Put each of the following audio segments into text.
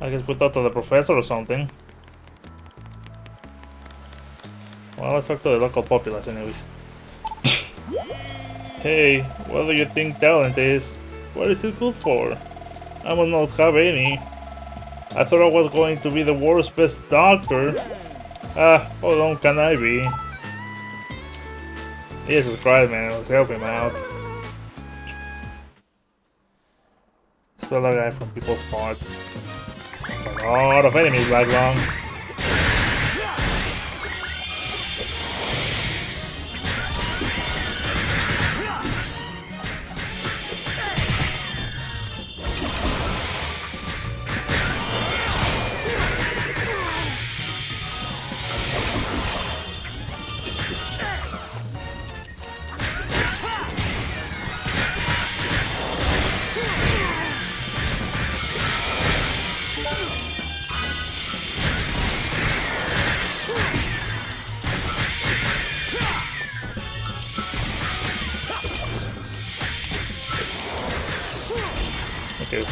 I guess we talk to the professor or something. Well, let's talk to the local populace anyways. Hey, what do you think talent is? What is it good for? I must not have any. I thought I was going to be the world's best doctor. How long can I be? Jesus Christ, man, let's help him out. Spell that guy from people's part. It's a lot of enemies back long. Okay,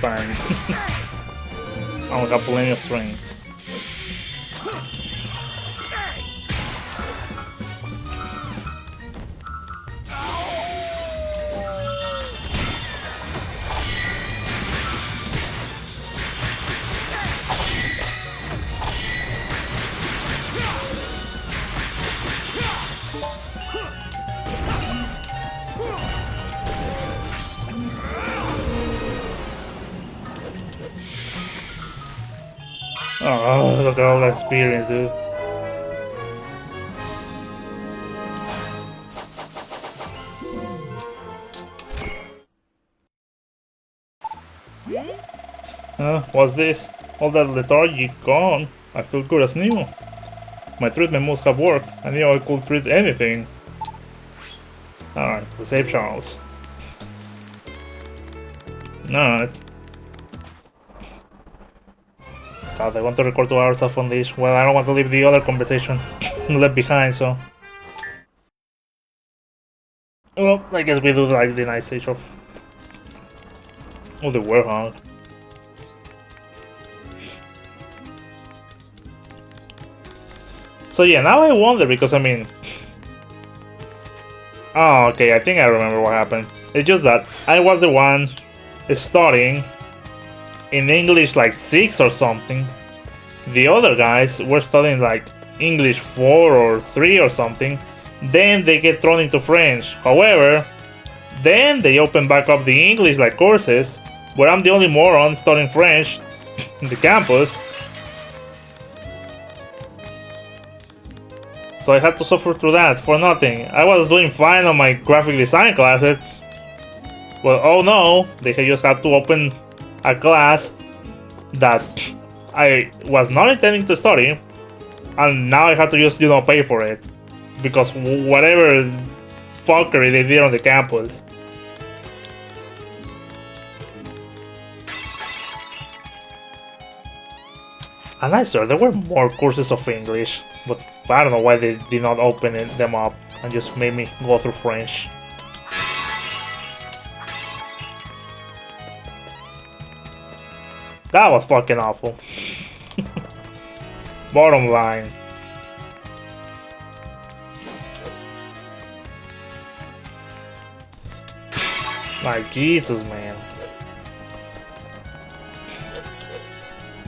fine. I got plenty of strength. Oh, look at all that experience, dude. What's this? All that lethargy gone. I feel good as new. My treatment must have worked. I knew I could treat anything. Alright, to save Charles. Alright. God, I want to record 2 hours off on this. Well, I don't want to leave the other conversation left behind, so... Well, I guess we do like the night stage of the Warhawk. So yeah, now I wonder, because I mean... Oh, okay, I think I remember what happened. It's just that I was the one studying in English like 6 or something. The other guys were studying like English 4 or 3 or something. Then they get thrown into French. However, then they open back up the English like courses, where I'm the only moron studying French in the campus. So I had to suffer through that for nothing. I was doing fine on my graphic design classes. Well, oh no, they just had to open a class that I was not intending to study, and now I have to just, you know, pay for it because whatever fuckery they did on the campus. And I swear there were more courses of English, but I don't know why they did not open them up and just made me go through French. That was fucking awful. Bottom line. Like, Jesus, man.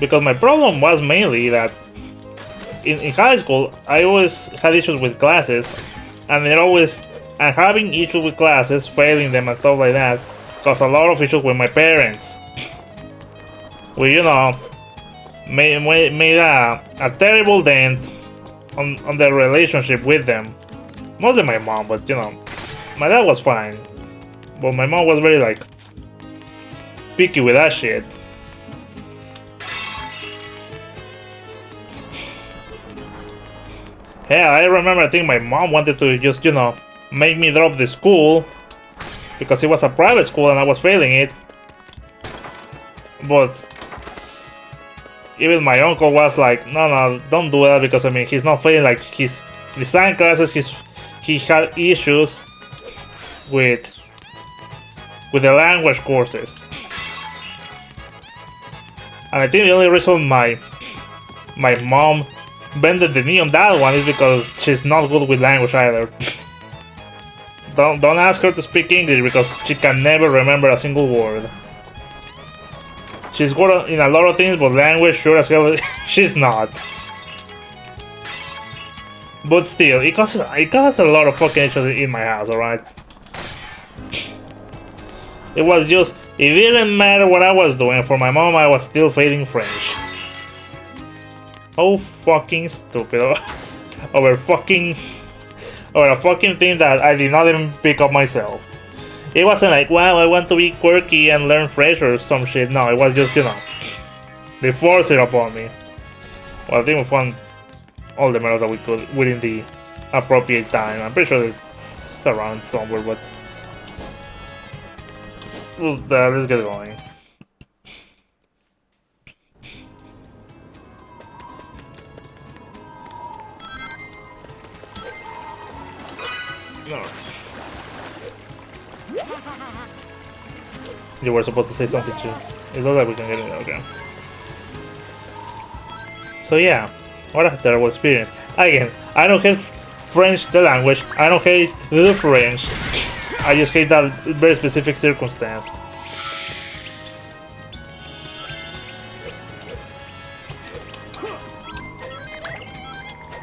Because my problem was mainly that in high school, I always had issues with classes, and I'm having issues with classes, failing them and stuff like that, caused a lot of issues with my parents. We, you know, made a terrible dent on the relationship with them. Mostly my mom, but you know, my dad was fine. But my mom was very like picky with that shit. Yeah, I remember I think my mom wanted to just, you know, make me drop the school because it was a private school and I was failing it. But even my uncle was like, no, don't do that, because I mean, he's not failing like his design classes. He had issues with the language courses. And I think the only reason my mom bended the knee on that one is because she's not good with language either. Don't ask her to speak English because she can never remember a single word. She's good in a lot of things, but language, sure as hell, she's not. But still, it causes a lot of fucking issues in my house, alright? It was just, it didn't matter what I was doing. For my mom, I was still failing French. Oh, fucking stupid. Over a fucking thing that I did not even pick up myself. It wasn't like, wow, I want to be quirky and learn French or some shit. No, it was just, you know, they forced it upon me. Well, I think we found all the medals that we could within the appropriate time. I'm pretty sure it's around somewhere, but let's get going. No. You were supposed to say something too. It looks like we can get it. Okay. So yeah, what a terrible experience. Again, I don't hate French, the language. I don't hate the French. I just hate that very specific circumstance.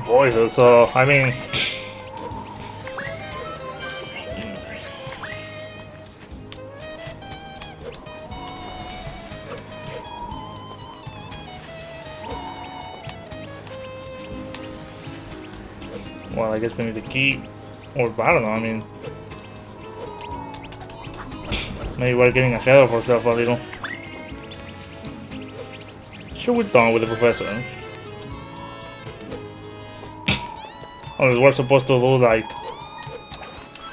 Boy, so I mean. Well, I guess we need the key, or I don't know, I mean, maybe we're getting ahead of ourselves a little. Sure, we're done with the professor. Unless we're supposed to do like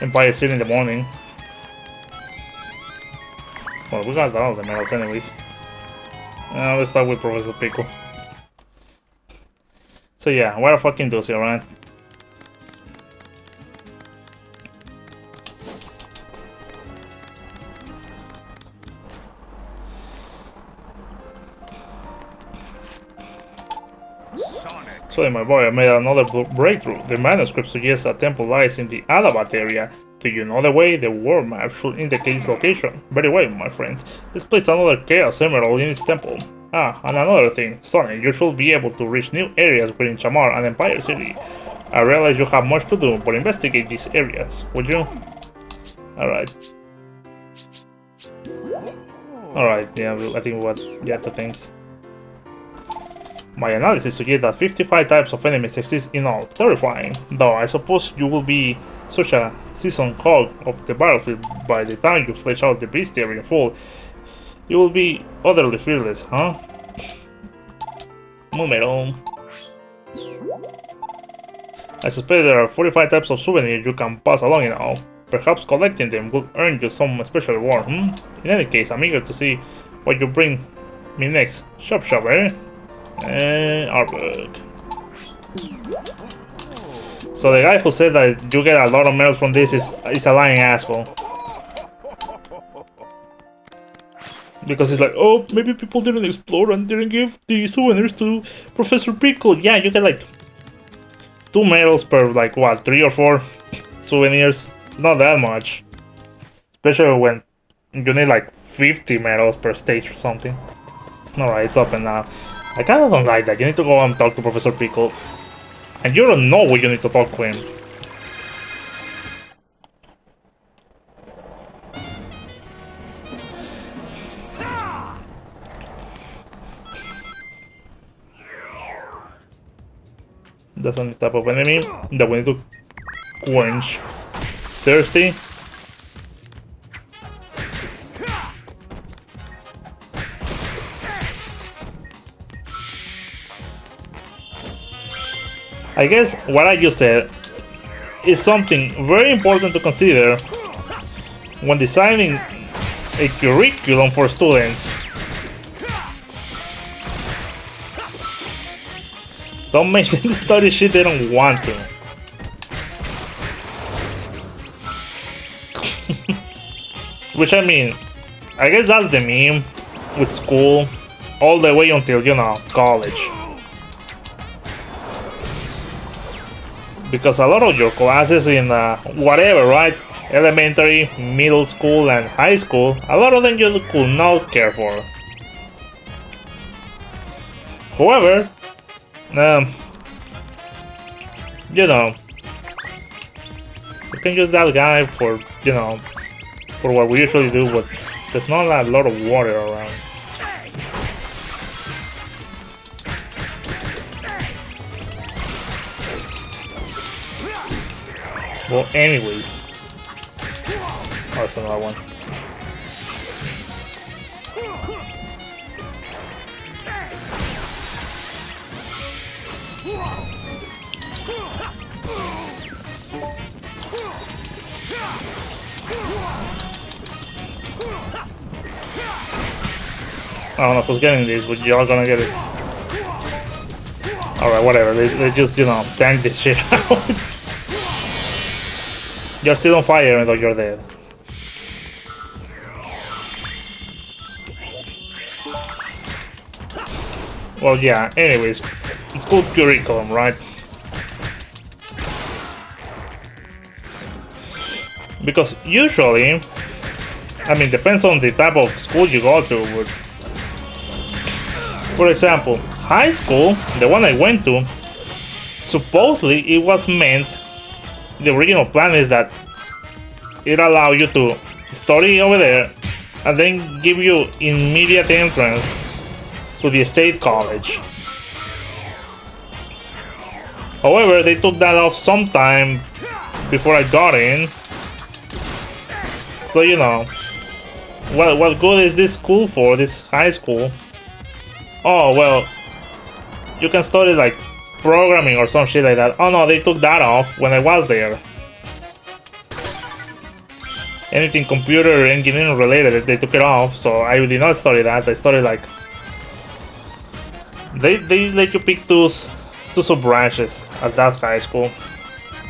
Empire City in the morning. Well, we got all the medals anyways. Let's start with Professor Pickle. So yeah, what a fucking doozy, alright? So my boy, I made another breakthrough. The manuscript suggests a temple lies in the Adabat area. Do you know the way? The world map should indicate its location. Very well, my friends. Let's place another Chaos Emerald in its temple. Ah, and another thing, Sonny, you should be able to reach new areas within Shamar and Empire City. I realize you have much to do, but investigate these areas, would you? Alright. Alright, yeah, I think what the other things. My analysis suggests that 55 types of enemies exist in all. Terrifying. Though I suppose you will be such a seasoned hog of the battlefield by the time you flesh out the bestiary in full. You will be utterly fearless, huh? Número. I suspect there are 45 types of souvenirs you can pass along in all. Perhaps collecting them would earn you some special reward, In any case, I'm eager to see what you bring me next. Shop, eh? Artwork. So the guy who said that you get a lot of medals from this is a lying asshole. Because he's like, oh, maybe people didn't explore and didn't give the souvenirs to Professor Pickle. Yeah, you get like 2 medals per like what, 3 or 4 souvenirs. It's not that much. Especially when you need like 50 medals per stage or something. Alright, it's open now. I kinda don't like that. You need to go and talk to Professor Pickle. And you don't know what you need to talk to him. That's the type of enemy that we need to quench. Thirsty? I guess what I just said is something very important to consider when designing a curriculum for students. Don't make them study shit they don't want to. Which I mean, I guess that's the meme with school. all the way until, you know, college. Because a lot of your classes in whatever, right? Elementary, middle school, and high school, a lot of them you could not care for. However, you know, you can use that guy for, you know, for what we usually do, but there's not a lot of water around. Well, anyways. Oh, that's another one. I don't know who's getting this, but y'all gonna get it. Alright, whatever. They just, you know, tank this shit out. You're still on fire even though you're dead. Well, yeah, anyways. It's called curriculum, right? Because usually, I mean, depends on the type of school you go to, but for example, high school, the one I went to, supposedly it was meant, the original plan is that it allowed you to study over there and then give you immediate entrance to the state college. However, they took that off sometime before I got in. So, you know, what good is this school for, this high school? Oh, well, you can study like programming or some shit like that. Oh no, they took that off when I was there. Anything computer engineering related, they took it off, so I did not study that. I studied like... They let you pick two sub-branches at that high school.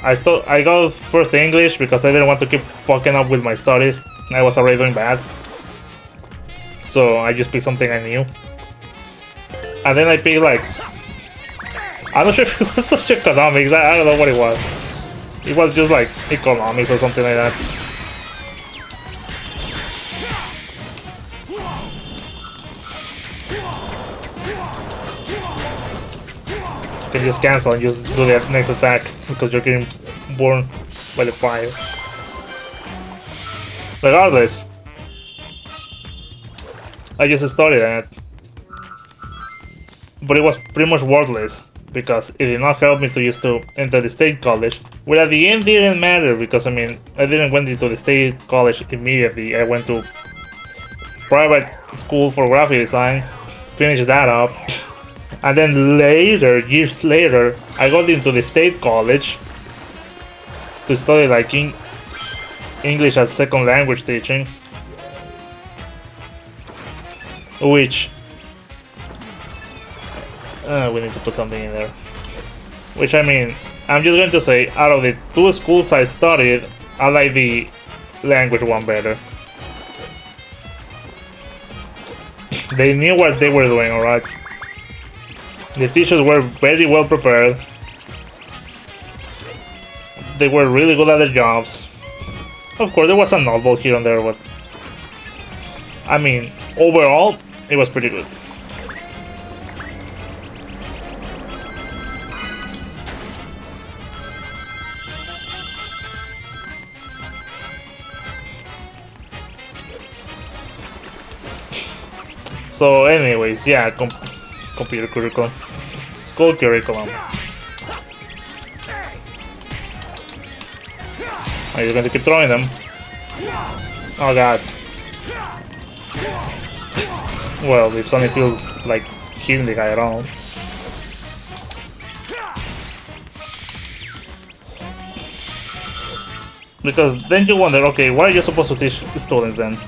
I got first English because I didn't want to keep fucking up with my studies. I was already doing bad. So I just picked something I knew. And then I picked like... I'm not sure if it was just economics, I don't know what it was. It was just like economics or something like that. You can just cancel and just do the next attack because you're getting burned by the fire. Regardless, I just studied that. But it was pretty much worthless because it did not help me to use to enter the state college. Well, at the end it didn't matter because I mean I didn't went into the state college immediately. I went to private school for graphic design, finished that up, and then later, years later, I got into the state college to study like English as second language teaching, which we need to put something in there. Which I mean, I'm just going to say, out of the two schools I studied, I like the language one better. They knew what they were doing, alright? The teachers were very well prepared. They were really good at their jobs. Of course, there was a notebook here and there, but I mean, overall, it was pretty good. So anyways, yeah, computer curriculum. School curriculum. Are you going to keep throwing them? Oh god. Well, if Sonny feels like hitting the guy around. Because then you wonder, okay, what are you supposed to teach students then?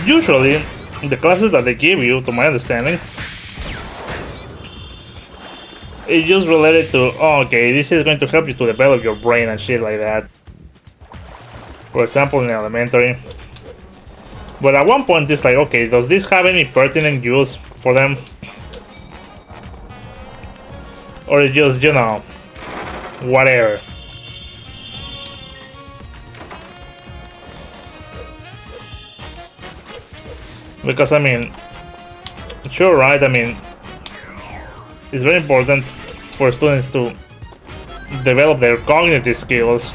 Usually, the classes that they give you, to my understanding, it's just related to, oh, okay, this is going to help you to develop your brain and shit like that. For example, in elementary, But at one point it's like, okay, does this have any pertinent use for them? Or it's just, you know, whatever. Because I mean, sure, right? I mean, it's very important for students to develop their cognitive skills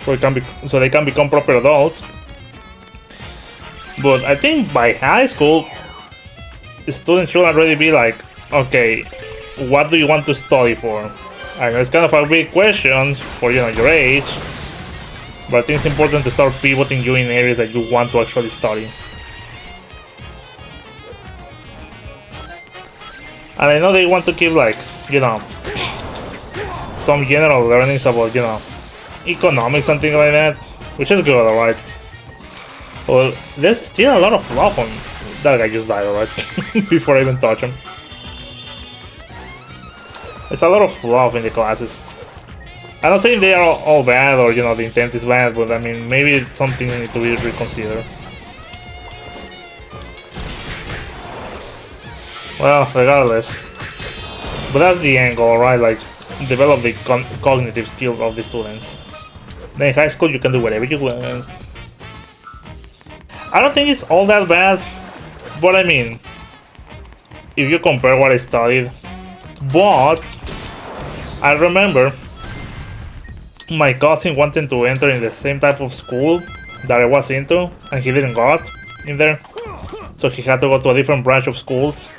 so they can become proper adults. But I think by high school, students should already be like, okay, what do you want to study for? I know it's kind of a big question for, you know, your age, but I think it's important to start pivoting you in areas that you want to actually study. And I know they want to keep, like, you know, some general learnings about, you know, economics and things like that, which is good, alright. Well, there's still a lot of fluff on that guy. Just died, alright, before I even touch him. There's a lot of fluff in the classes. I'm not saying they are all bad or, you know, the intent is bad, but I mean, maybe it's something that needs to be reconsidered. Well, regardless. But that's the end goal, right? Like, develop the cognitive skills of the students. Then in high school, you can do whatever you want. I don't think it's all that bad, but I mean, if you compare what I studied, but I remember my cousin wanted to enter in the same type of school that I was into, and he didn't got in there, so he had to go to a different branch of schools.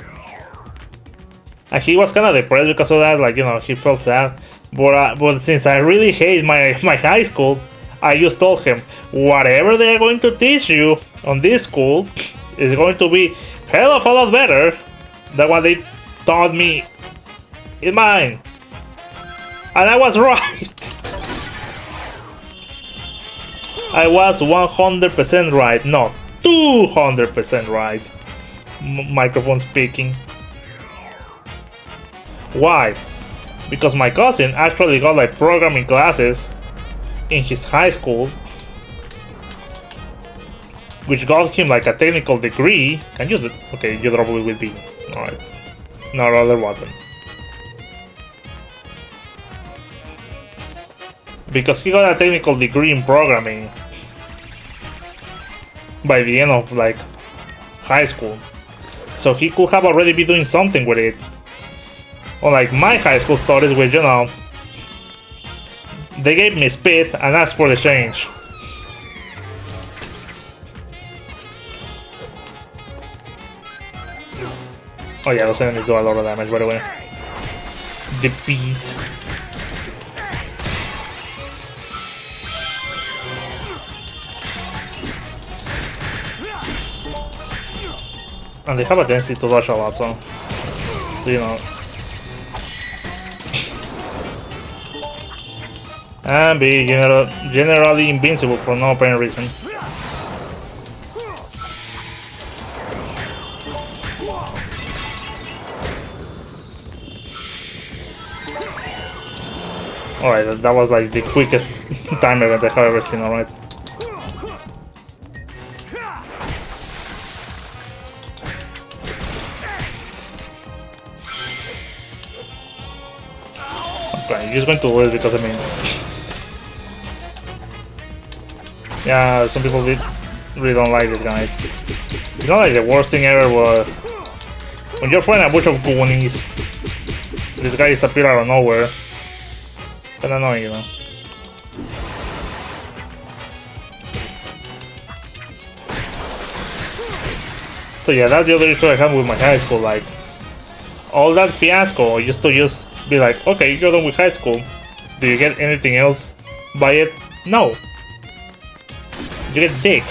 And he was kind of depressed because of that, like, you know, he felt sad. But since I really hate my high school, I just told him, whatever they're going to teach you on this school is going to be hell of a lot better than what they taught me in mine. And I was right. I was 100% right, not 200% right. Microphone speaking. Why? Because my cousin actually got like programming classes in his high school, which got him like a technical degree. Can you? Okay, you drop it with B. Alright. Now other button. Because he got a technical degree in programming by the end of like high school. So he could have already been doing something with it. Unlike my high school studies, which, you know, they gave me spit and asked for the change. Oh yeah, those enemies do a lot of damage, by the way. The bees. And they have a tendency to dodge a lot, so you know. And be generally invincible for no apparent reason. Alright, that was like the quickest time event I have ever seen, alright. Okay, I'm just going to lose because I mean... Yeah, some people really don't like these guys. You know, like the worst thing ever was when you're fighting a bunch of goonies, this guy disappears out of nowhere. Kinda annoying, you know. So yeah, that's the other issue I have with my high school. Like, all that fiasco used to just be like, okay, you're done with high school. Do you get anything else by it? No. You get dick.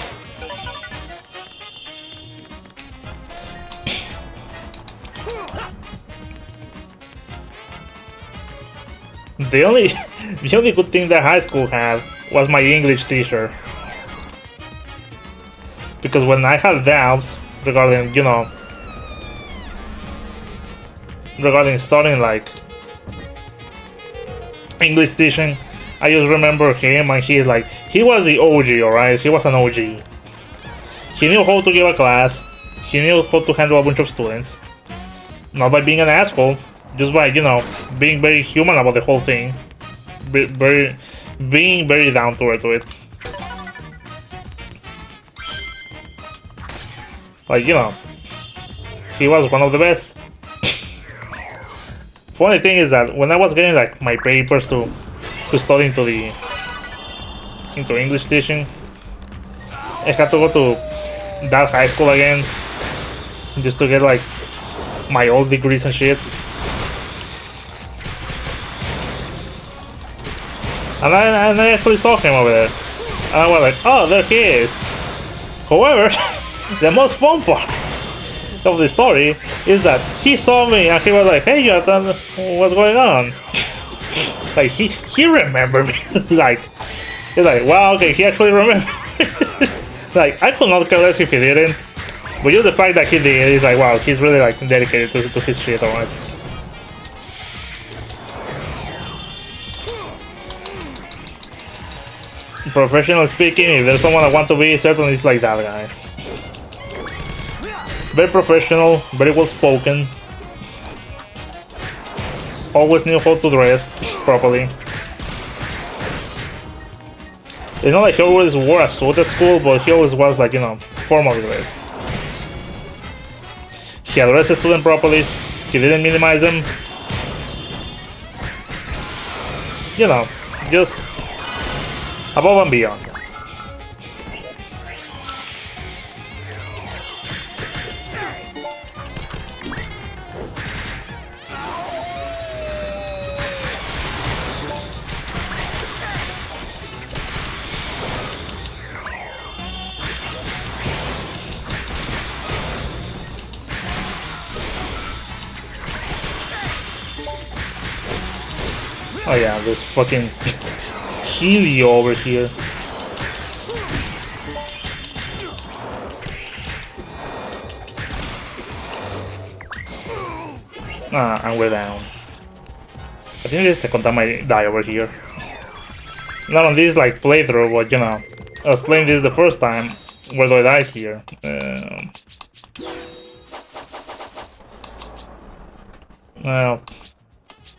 The only good thing that high school had was my English teacher. Because when I had doubts regarding, you know, regarding studying like English teaching, I just remember him, and he's like, he was the OG, alright? He was an OG. He knew how to give a class. He knew how to handle a bunch of students. Not by being an asshole, just by, you know, being very human about the whole thing. Being very down to earth to it. Like, you know, he was one of the best. Funny thing is that when I was getting like my papers to study into English teaching, I had to go to that high school again just to get like my old degrees and shit. And I actually saw him over there. And I was like, oh, there he is. However, the most fun part of the story is that he saw me and he was like, hey Jonathan, what's going on? Like, he remembered me. Like, he's like, wow, okay, he actually remembers. Like, I could not care less if he didn't. But just the fact that he did is like, wow, he's really like dedicated to his shit, alright. Professional speaking, if there's someone I want to be, certainly it's like that guy. Very professional, very well spoken. Always knew how to dress properly. It's not like he always wore a suit at school, but he always was like, you know, formally dressed. He addressed the student properly, he didn't minimize them. You know, just above and beyond. Oh yeah, this fucking Helio over here. Ah, and we're down. I think this is the second time I die over here. Not on this like playthrough, but you know, I was playing this the first time. Where do I die here? Well,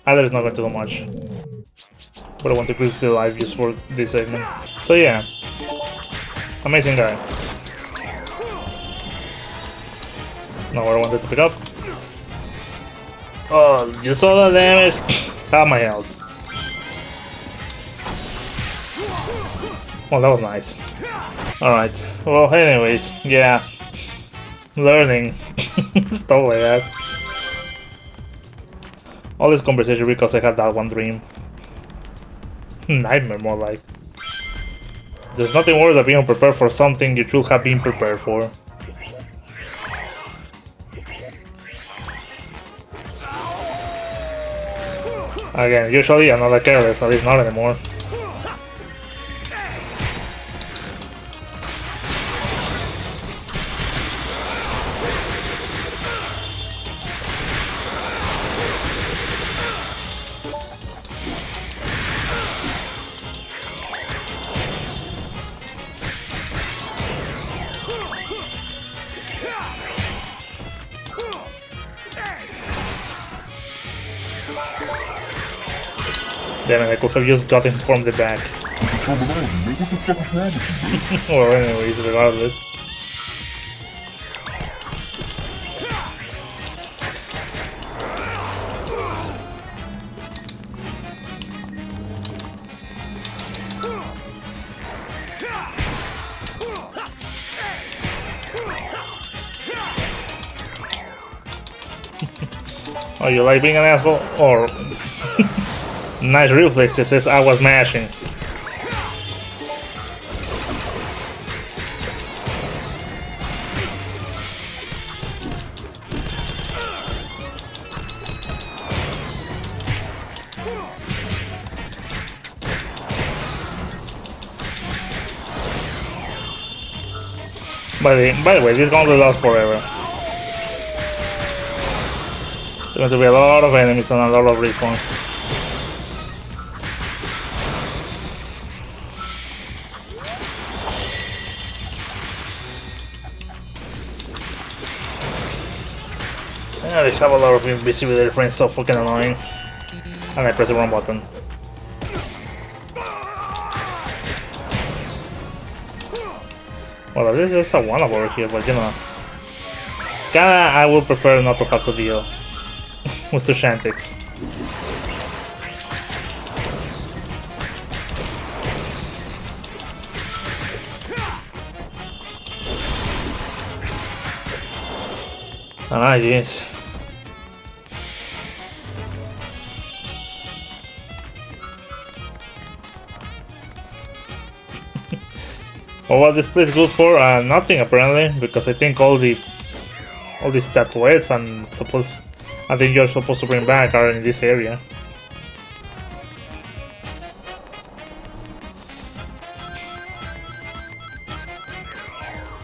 either is not going to do much. But I want to keep still alive just for this segment. So yeah, amazing guy. Not what I wanted to pick up. Oh, you saw the damage? Half my health. Well, that was nice. Alright, well anyways, yeah. Learning. Stuff like that. All this conversation because I had that one dream. Nightmare more like. There's nothing worse than being unprepared for something you should have been prepared for. Again, usually I'm not that careless, at least not anymore. Damn it, I could have just got him from the back. Well, anyways, regardless. Oh, you like being an asshole? Or... Nice reflexes as I was mashing. By the way, this gauntlet lasts forever. There's going to be a lot of enemies and a lot of respawns. Yeah, they have a lot of invisibility frames, so fucking annoying. And I press the wrong button. Well, this is a one-up over here, but you know. Kinda, I would prefer not to have to deal with the Shantics. Ah, yes. What was this place good for? Nothing apparently, because I think all these statuettes I think you're supposed to bring back are in this area.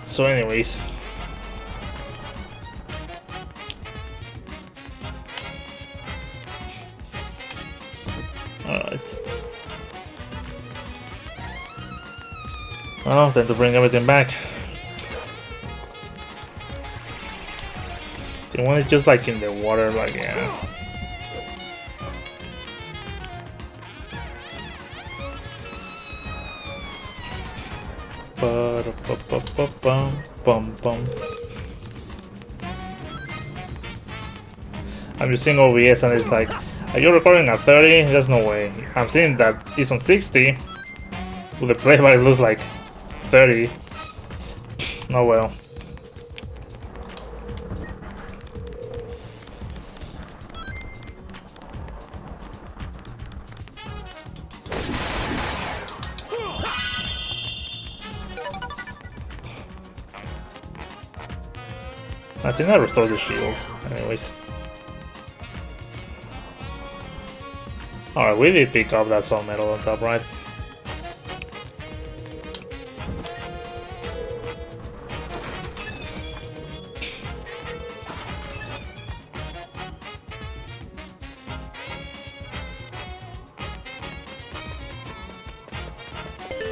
So anyways. Alright. Well, then to bring everything back. They want it just like in the water, like, yeah. I'm using OBS and it's like, are you recording at 30? There's no way. I'm seeing that it's on 60. With the playback it looks like 30. Oh well. I think I restored the shields, anyways. Alright, we did pick up that soul metal on top, right?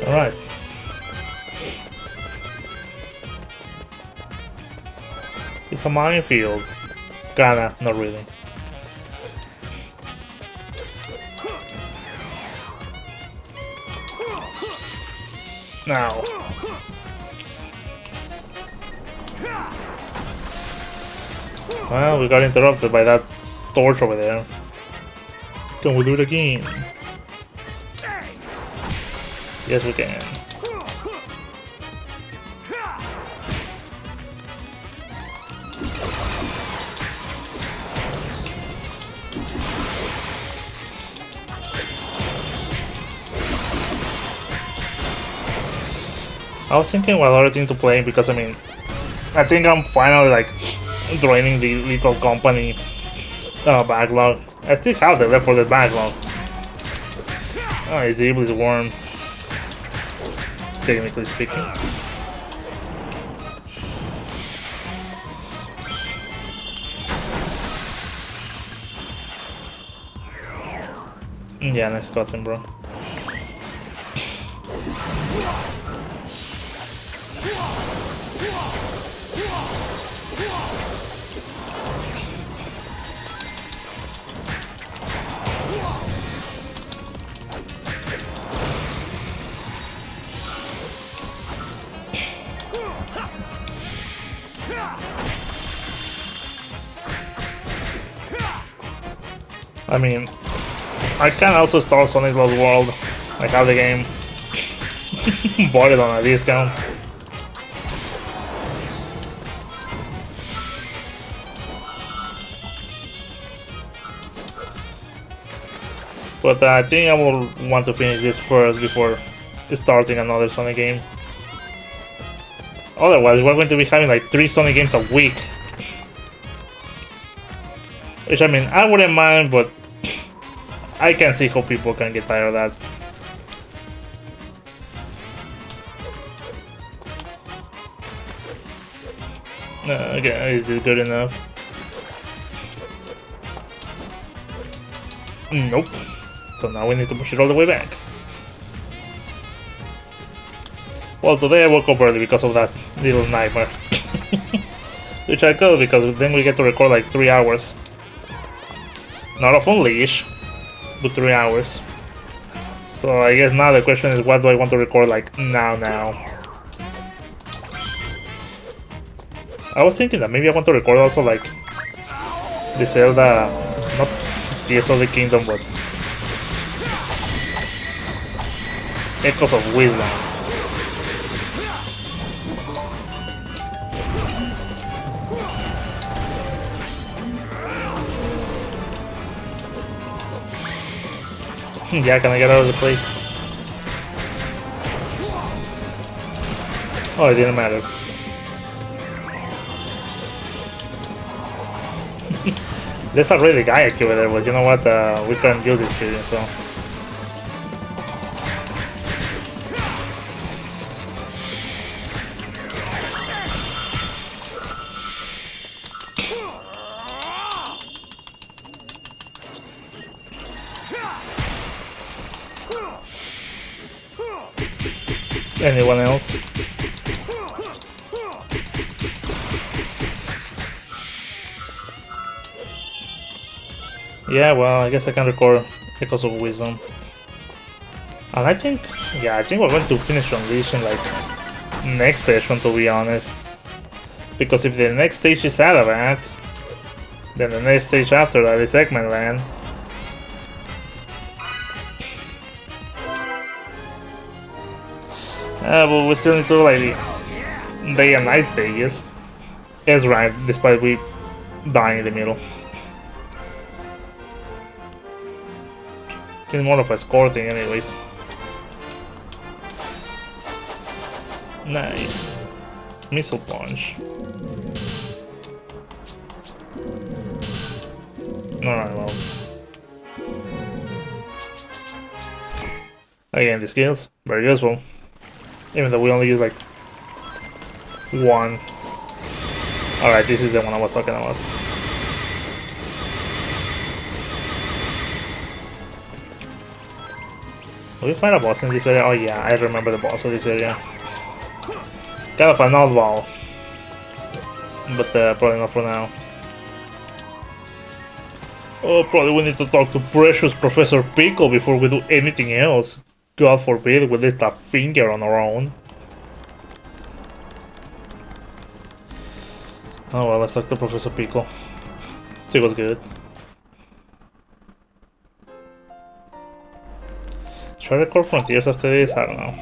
Alright. It's a minefield. Kinda, not really. Now. Well, we got interrupted by that torch over there. Can we do it again? Yes, we can. I was thinking what other thing to play because I mean, I think I'm finally like draining the little company backlog. I still have the left for the backlog. Oh, it's the Iblis Worm, technically speaking. Yeah, nice cutscene, bro. I mean, I can also start Sonic Lost World. I have the game. Bought it on a discount. But I think I will want to finish this first before starting another Sonic game. Otherwise, we're going to be having like 3 Sonic games a week. Which I mean, I wouldn't mind, but I can see how people can get tired of that. Okay, is it good enough? Nope. So now we need to push it all the way back. Well, today I woke up early because of that little nightmare. Which I could, because then we get to record like 3 hours. Not a full leash, but 3 hours. So I guess now the question is, what do I want to record like now? I was thinking that maybe I want to record also like the Zelda, not Tears of the Kingdom, but Echoes of Wisdom. Yeah, can I get out of the place? Oh, it didn't matter. There's already a guy over there, but you know what? We can't use experience, so. Anyone else? Yeah, well, I guess I can record Echoes of Wisdom. And I think, yeah, I think we're going to finish Unleashing like next session, to be honest. Because if the next stage is Adabat, then the next stage after that is Eggman Land. But we still need to do like the day and night stages. It's right, despite we dying in the middle. It's more of a score thing anyways. Nice. Missile punch. Alright, well. Again, the skills, very useful. Even though we only use like one. Alright, this is the one I was talking about. Will we find a boss in this area? Oh yeah, I remember the boss of this area. Kind of an oddball. But probably not for now. Oh, probably we need to talk to precious Professor Pickle before we do anything else. God forbid we lift a finger on our own. Oh well, let's talk to Professor Pickle. See what's good. Should I record Frontiers after this? I don't know.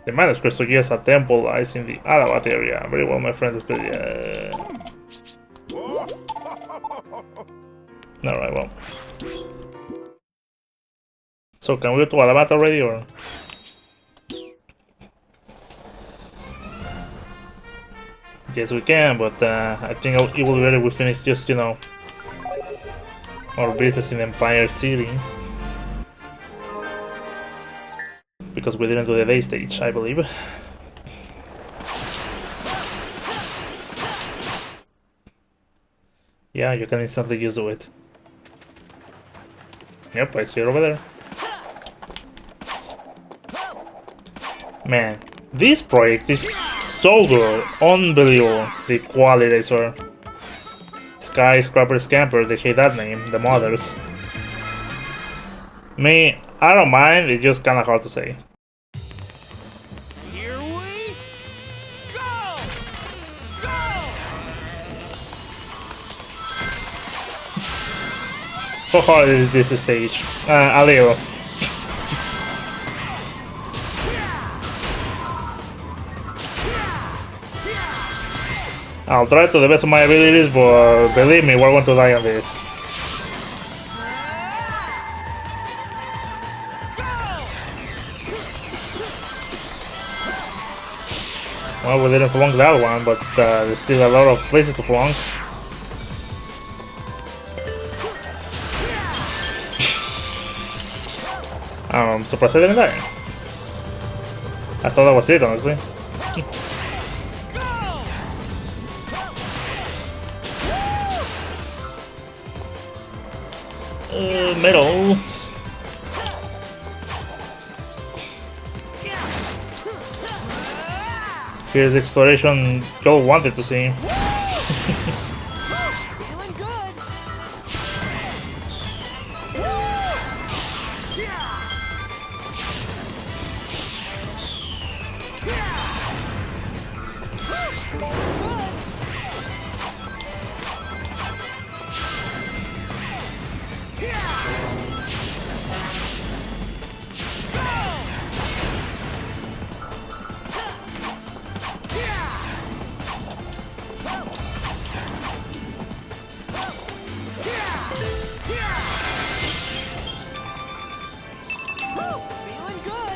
The manuscript suggests a temple lies in the Adabat area. Very well, my friend. Alright, well. So, can we go to Adabat already, or...? Yes, we can, but I think it will be better if we finish just, you know, our business in Empire City. Because we didn't do the day stage, I believe. Yeah, you can instantly use it. Yep, I see it over there. Man, this project is so good. Unbelievable. The quality, sir. Skyscrapper Scamper, they hate that name, the modders. Me, I don't mind, it's just kinda hard to say. Here we go! Go! How hard is this stage? A little. I'll try to the best of my abilities, but believe me, we're going to die on this. Well, we didn't flunk that one, but there's still a lot of places to flunk. I'm surprised I didn't die. I thought that was it, honestly. Medals. Here's the exploration Joel wanted to see.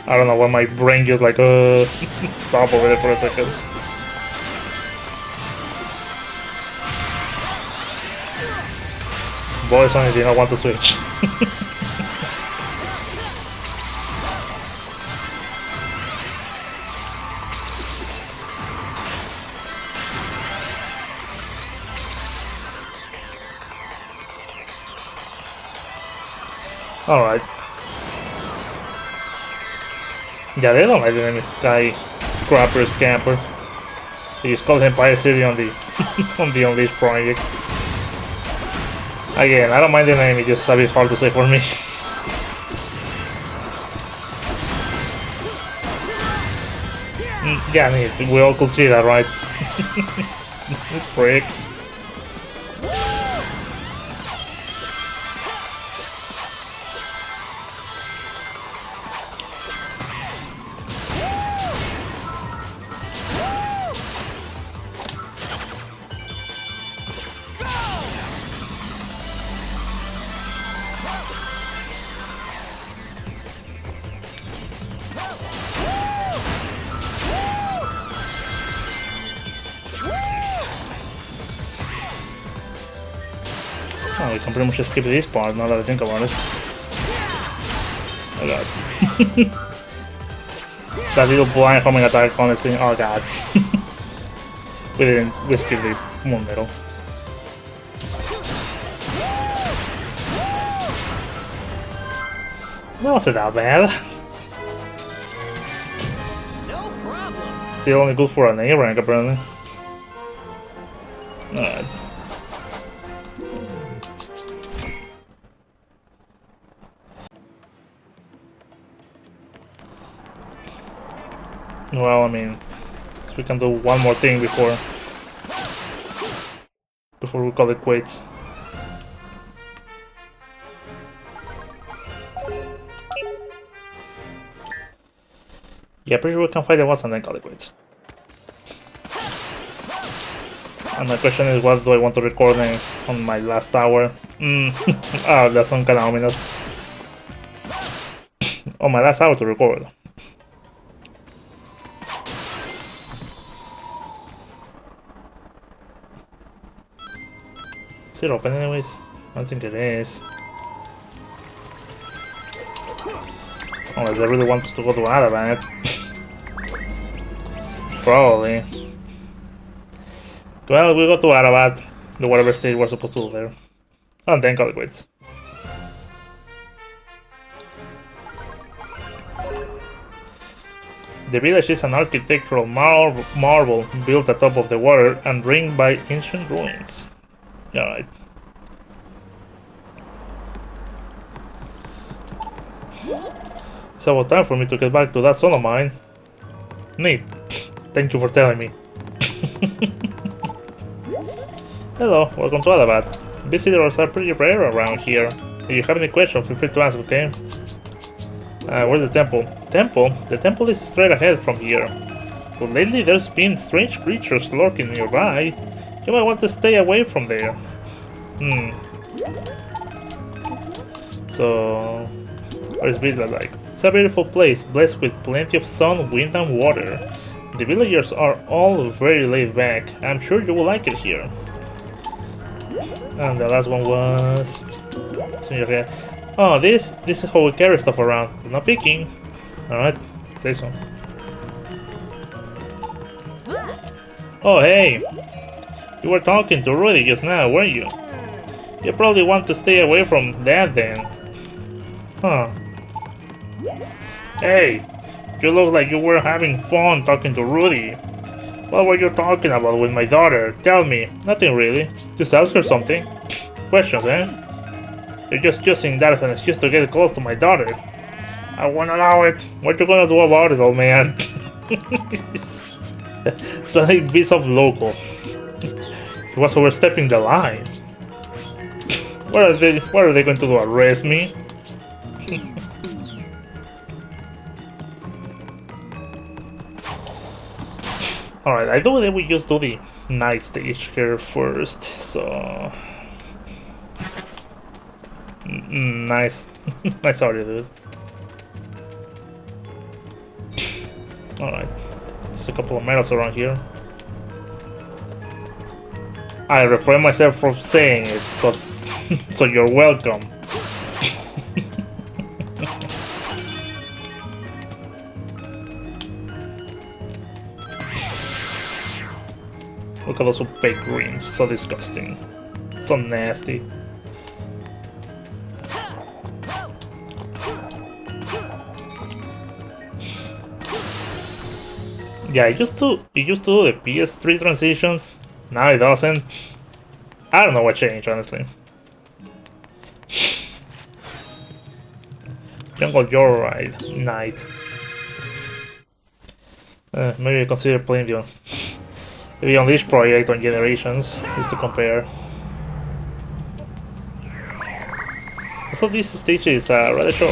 I don't know why my brain just like stop over there for a second. Boys only did not want to switch. Alright. Yeah, they don't like the name Skyscrapper Scamper. They just call him Empire City on the on the Unleashed project. Again, I don't mind the name, it's just a bit hard to say for me. Yeah, I mean, we all could see that, right? Prick. Oh, we can pretty much skip this part now that I think about it. Oh god. That little blind homing attack on this thing, oh god. We skipped the moon metal. That wasn't that bad. No problem. Still only good for an A rank apparently. Alright. Well, I mean, we can do one more thing before we call it quits. Yeah, pretty sure we can fight the boss and then call it quits. And the question is, what do I want to record next on my last hour? Oh, that's some kind of ominous. On my last hour to record. Is it open anyways? I don't think it is. Unless I really want us to go to Adabat. Probably. Well, we go to Adabat, the whatever stage we're supposed to do there. And then call it quits. The village is an architectural marvel built atop of the water and ringed by ancient ruins. Alright. It's about time for me to get back to that son of mine. Neat. Thank you for telling me. Hello, welcome to Adabat. Visitors are pretty rare around here. If you have any questions, feel free to ask, okay? Where's the temple? Temple? The temple is straight ahead from here. But lately there's been strange creatures lurking nearby. You might want to stay away from there. So, what is Villa like? It's a beautiful place, blessed with plenty of sun, wind and water. The villagers are all very laid back. I'm sure you will like it here. And the last one was... Oh, this is how we carry stuff around. Not picking. Alright, say so. Oh, hey! You were talking to Rudy just now, weren't you? You probably want to stay away from that then. Huh. Hey! You look like you were having fun talking to Rudy. What were you talking about with my daughter? Tell me. Nothing really. Just ask her something. Questions, eh? You're just using that as an excuse to get close to my daughter. I won't allow it. What you gonna do about it, old man? Something piece of local. He was overstepping the line. What are they going to do? Arrest me? Alright, I thought that we just do the night stage here first, so... Nice. Nice audio, dude. Alright. There's a couple of medals around here. I refrain myself from saying it, so so you're welcome. Look at those opaque greens, so disgusting. So nasty. Yeah, it used to do the PS3 transitions. Now it doesn't. I don't know what changed, honestly. Jungle Joyride Night. Maybe I consider playing the Unleashed project on Generations, just to compare. Also, this stage is rather short.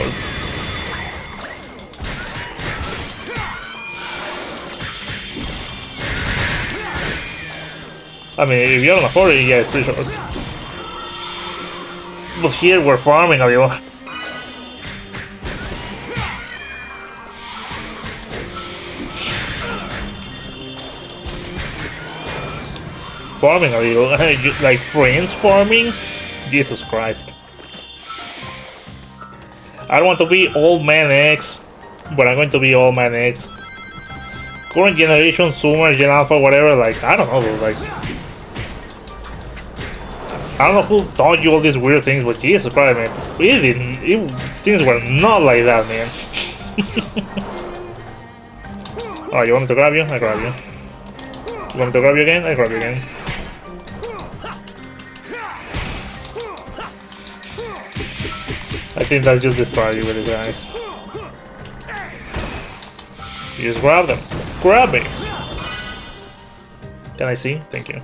I mean, if you're on a hurry, yeah, it's pretty short. But here we're farming a little. Farming a little, like friends farming? Jesus Christ. I don't want to be old man X, but I'm going to be old man X. Current generation, Summer, Gen Alpha, whatever, like, I don't know, like... I don't know who taught you all these weird things, but Jesus Christ, man. Things were not like that, man. Oh, you want me to grab you? I grab you. You want me to grab you again? I grab you again. I think that's just destroyed you with his eyes. You just grab them. Grab me! Can I see? Thank you.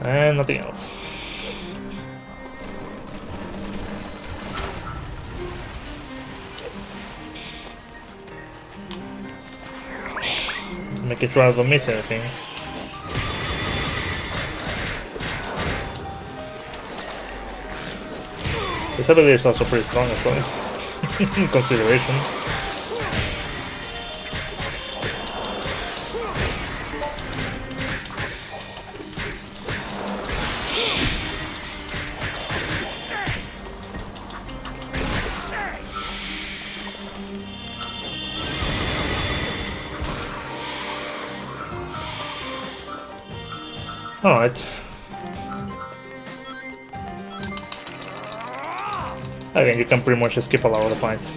And nothing else. Making sure I don't miss anything. This ability is also pretty strong as well. In consideration. Alright. Again, you can pretty much skip a lot of the fights.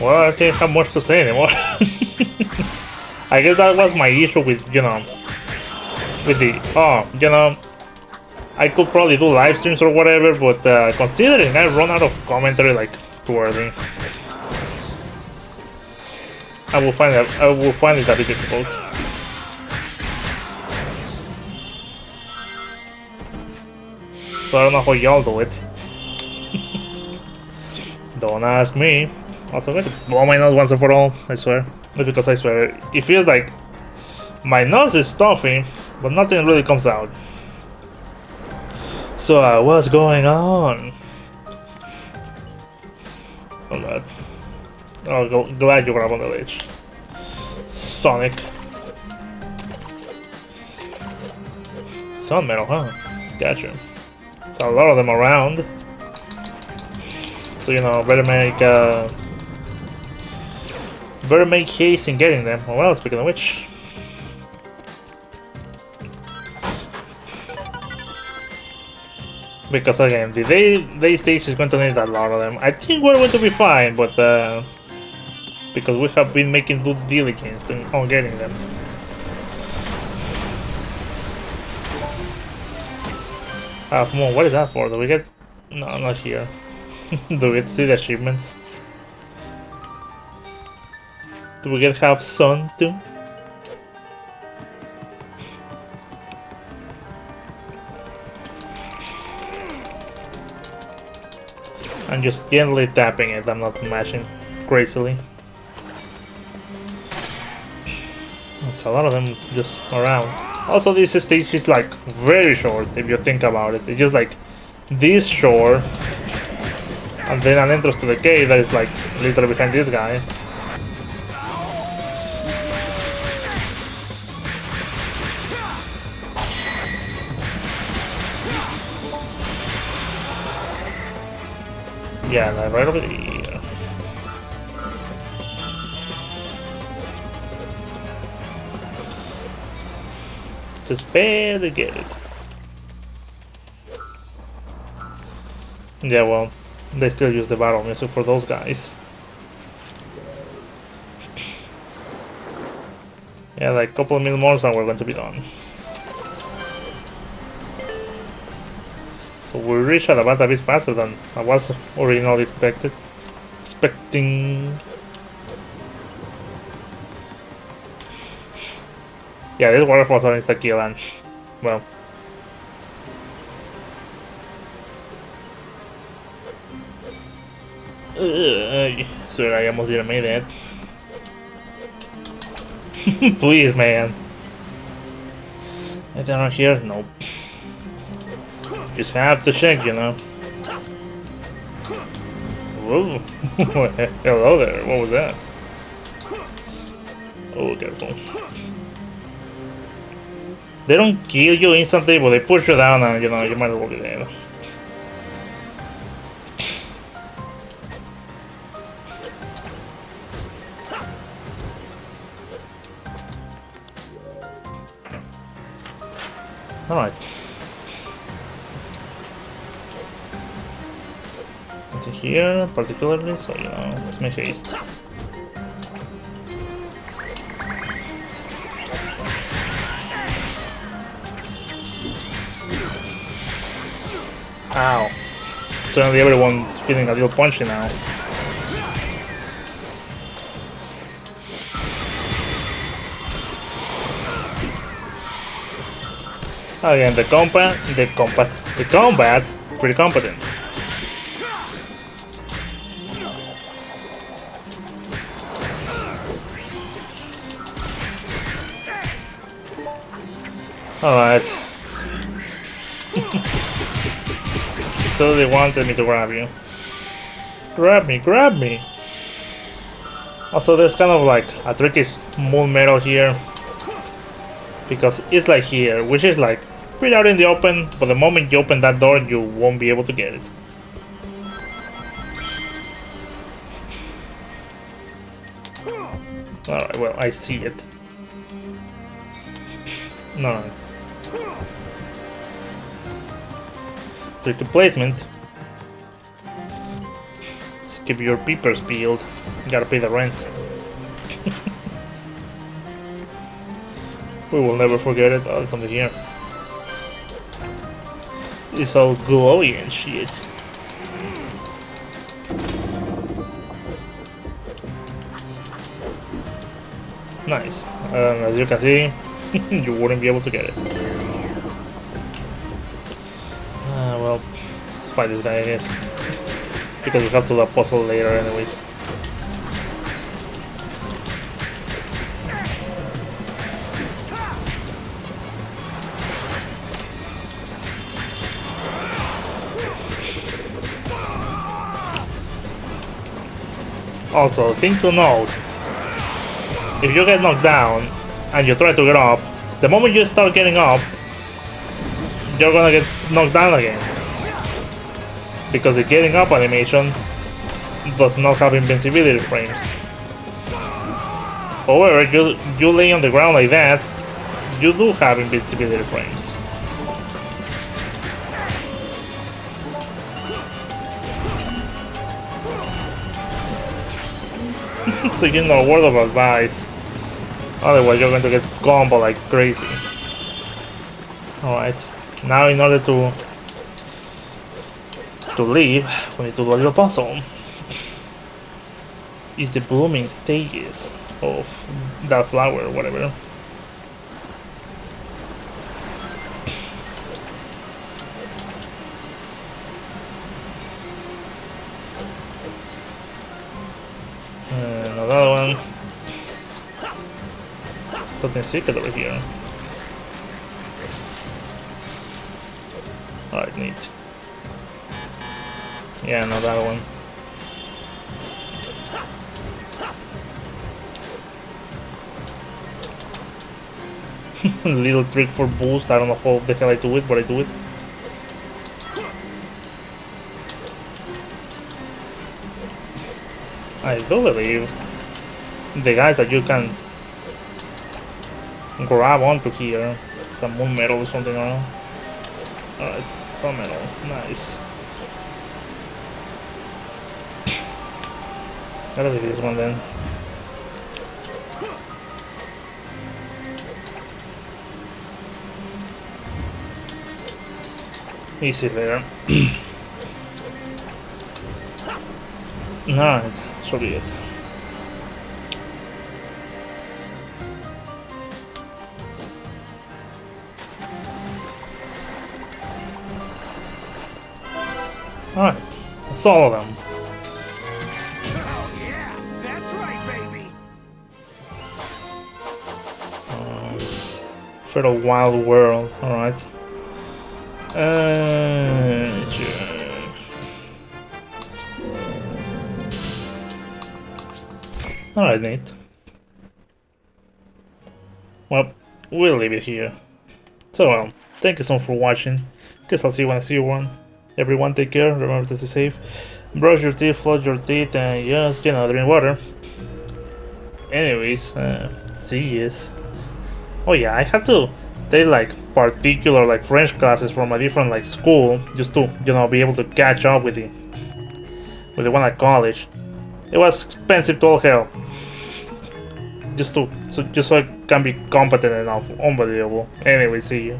Well, I can't have much to say anymore. I guess that was my issue with, you know, with the, you know, I could probably do live streams or whatever, but considering I run out of commentary like too early, I will find it a bit difficult. So I don't know how y'all do it. Don't ask me. Also, I'm going to blow my nose once and for all, I swear. Just because I swear, it feels like my nose is stuffy, but nothing really comes out. So, what's going on? Oh god. Oh, glad you grabbed on the ledge. Sonic. Sun metal, huh? Gotcha. So, a lot of them around. So, you know, better make haste in getting them. Oh, well, speaking of which. Because again, the day stage is going to need a lot of them. I think we're going to be fine, but because we have been making due diligence on getting them. Half more. What is that for? Do we get? No, not here. Do we get to see the achievements? Do we get half sun too? I'm just gently tapping it, I'm not mashing crazily. There's a lot of them just around. Also, this stage is like very short if you think about it. It's just like this shore, and then an entrance to the cave that is like literally behind this guy. Yeah, like right over here. Just barely get it. Yeah, well, they still use the battle music for those guys. Yeah, like a couple of minutes more and we're going to be done. So we reached Adabat a bit faster than I was originally expecting. Yeah, this waterfalls are insta-kill and, well. Sorry, I almost didn't make that. Please, man. Anything around here? Nope. Just have to check, you know. Whoa. Hello there. What was that? Oh, careful. They don't kill you instantly, but they push you down and, you know, you might as well be dead. Alright. Nothing here particularly, so you know, let's make haste. Ow. Certainly everyone's feeling a little punchy now. Again, the combat, pretty competent. Alright. So they wanted me to grab you. Grab me, grab me! Also, there's kind of like a tricky small metal here. Because it's like here, which is like pretty out in the open, but the moment you open that door, you won't be able to get it. Alright, well, I see it. No. Tricky placement. Just keep your peepers peeled. You gotta pay the rent. We will never forget it. Oh, there's something here. It's all glowy and shit. Nice. As you can see, you wouldn't be able to get it. Well, let's fight this guy, I guess. Because we have to do a puzzle later anyways. Also, thing to note, if you get knocked down and you try to get up, the moment you start getting up, you're gonna get knocked down again. Because the getting up animation does not have invincibility frames. However, you lay on the ground like that, you do have invincibility frames. So you know, word of advice. Otherwise you're going to get combo like crazy. Alright. Now in order to leave, we need to do a little puzzle. It's the blooming stages. of that flower or whatever. Another one. Something secret over here. Alright, neat. Yeah, another one. Little trick for boost. I don't know how the hell I do it, but I do it. I do believe the guys that you can grab onto here. Some moon metal or something around. Alright, some metal. Nice. Gotta be this one then. Easy there. Alright, so be it. Alright, that's all of them. Oh yeah, that's right, baby. For the wild world, alright. Alright, neat. Well, we'll leave it here. So, thank you so much for watching. Guess I'll see you when I see you one. Everyone, take care. Remember to stay safe. Brush your teeth, floss your teeth, and just, drink water. Anyways, see yous. Oh yeah, I had to take like particular like French classes from a different like school just to be able to catch up with the one at college. It was expensive to all hell. Just so I can be competent enough. Unbelievable. Anyway, see you.